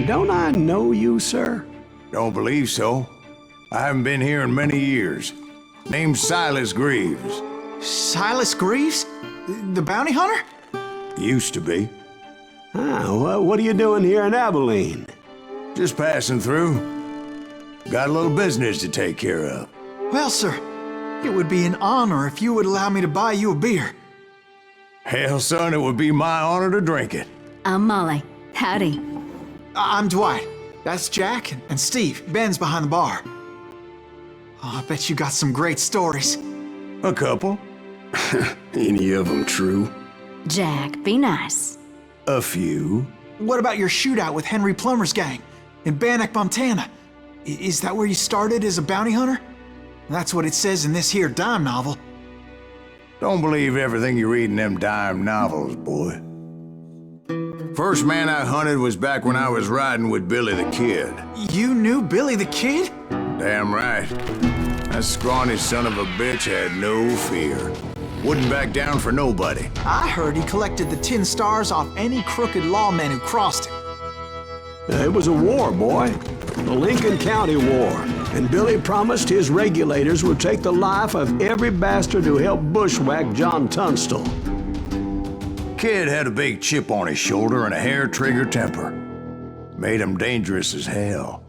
don't I know you, sir? Don't believe so. I haven't been here in many years. Name's Silas Greaves. Silas Greaves? The bounty hunter? Used to be. Ah, what are you doing here in Abilene? Just passing through. Got a little business to take care of. Well, sir, it would be an honor if you would allow me to buy you a beer. Hell, son, it would be my honor to drink it. I'm Molly. Howdy. I'm Dwight. That's Jack and Steve. Ben's behind the bar. Oh, I bet you got some great stories. A couple. Any of them true? Jack, be nice. A few. What about your shootout with Henry Plummer's gang in Bannock, Montana? Is that where you started as a bounty hunter? That's what it says in this here dime novel. Don't believe everything you read in them dime novels, boy. First man I hunted was back when I was riding with Billy the Kid. You knew Billy the Kid? Damn right. That scrawny son of a bitch had no fear. Wouldn't back down for nobody. I heard he collected the 10 stars off any crooked lawmen who crossed him. It was a war, boy. The Lincoln County War. And Billy promised his regulators would take the life of every bastard who helped bushwhack John Tunstall. Kid had a big chip on his shoulder and a hair-trigger temper. Made him dangerous as hell.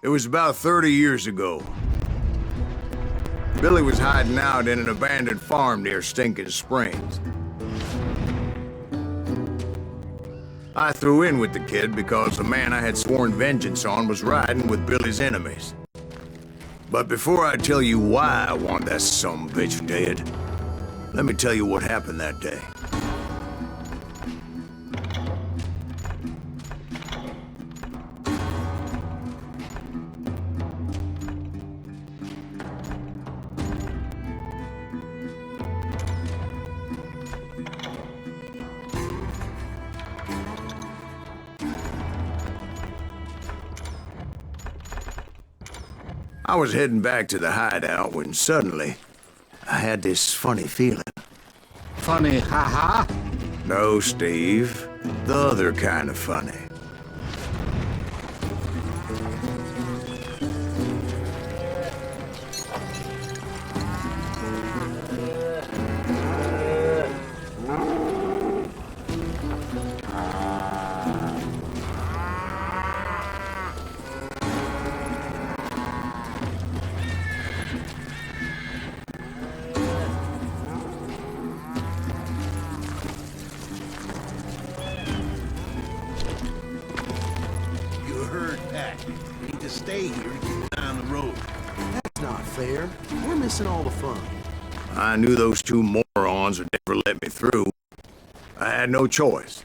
It was about 30 years ago. Billy was hiding out in an abandoned farm near Stinking Springs. I threw in with the kid because the man I had sworn vengeance on was riding with Billy's enemies. But before I tell you why I want that sumbitch dead, let me tell you what happened that day. I was heading back to the hideout when suddenly I had this funny feeling. Funny, haha? No, Steve. The other kind of funny. Stay here and keep down the road. That's not fair. We're missing all the fun. I knew those two morons would never let me through. I had no choice.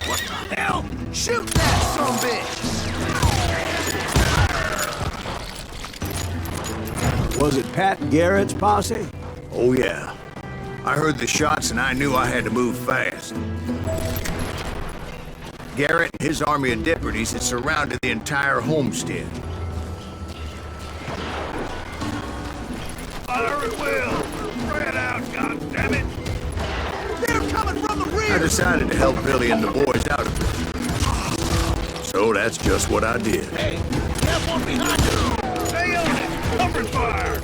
What the hell? Shoot that sumbitch! Was it Pat Garrett's posse? Oh yeah. I heard the shots and I knew I had to move fast. Garrett and his army of deputies had surrounded the entire homestead. Fire at will! Spread out, goddammit! They're coming from the rear! I decided to help Billy and the boys out of it. So that's just what I did. Hey, have one behind you! Stay on it! Cover fire!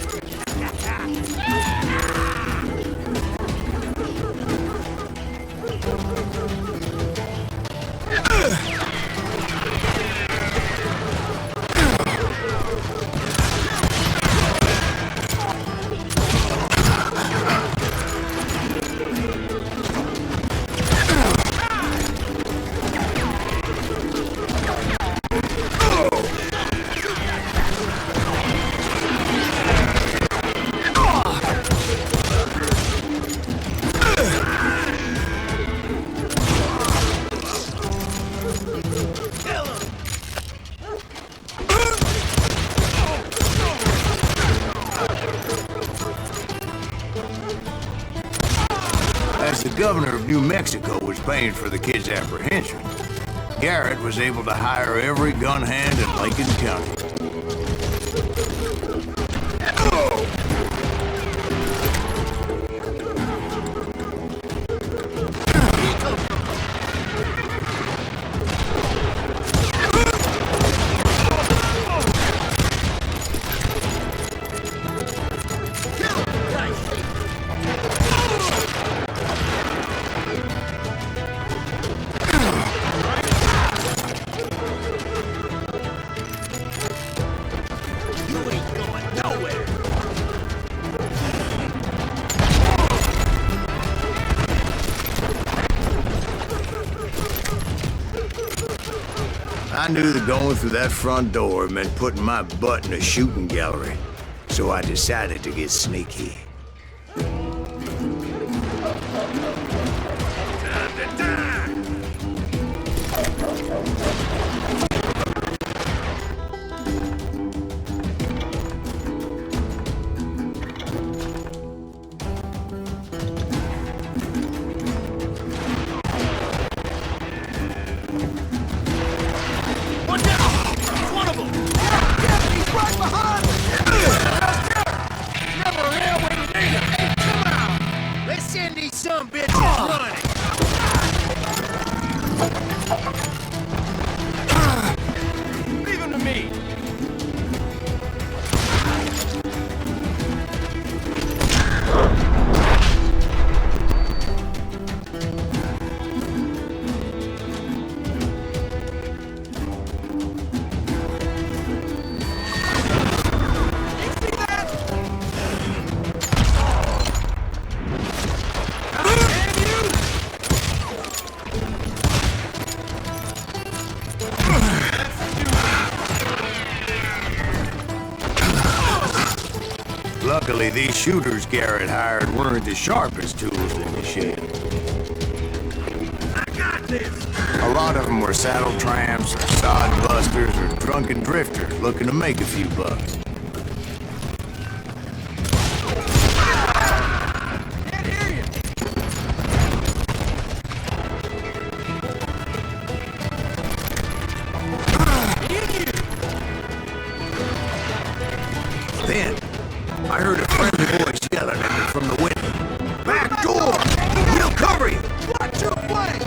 the governor of New Mexico was paying for the kid's apprehension, Garrett was able to hire every gun hand in Lincoln County. I knew that going through that front door meant putting my butt in a shooting gallery, so I decided to get sneaky. Luckily, these shooters Garrett hired weren't the sharpest tools in the shed. I got this! A lot of them were saddle tramps, or sod busters, or drunken drifters looking to make a few bucks. Then, I heard a friendly voice yelling at me from the window. Back door! We'll cover you! Watch your flank!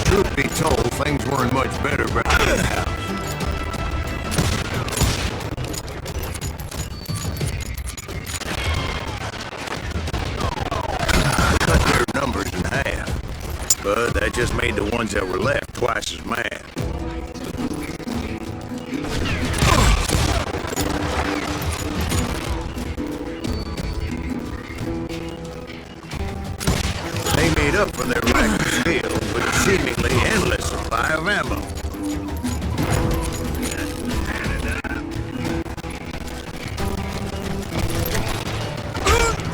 Truth be told, things weren't much better behind the house. We cut their numbers in half, but that just made the ones that were left twice as mad. They made up for their lack of skill with a seemingly endless supply of ammo.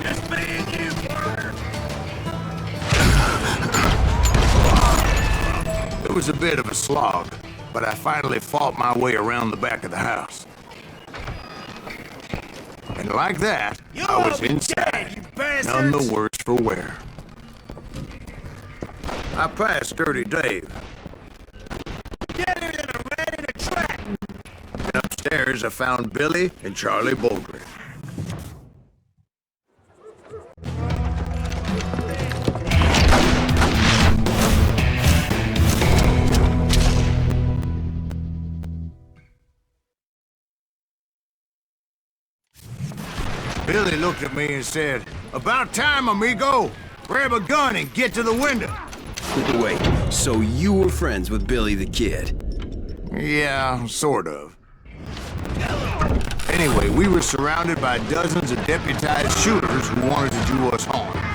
Just me and you, partner. It was a bit of a slog, but I finally fought my way around the back of the house. And like that, I was inside, none the worse for wear. I passed Dirty Dave. Together than a rat in a trap. And upstairs I found Billy and Charlie Baldwin. Billy looked at me and said, "About time, amigo. Grab a gun and get to the window." Wait, so you were friends with Billy the Kid? Yeah, sort of. Anyway, we were surrounded by dozens of deputized shooters who wanted to do us harm.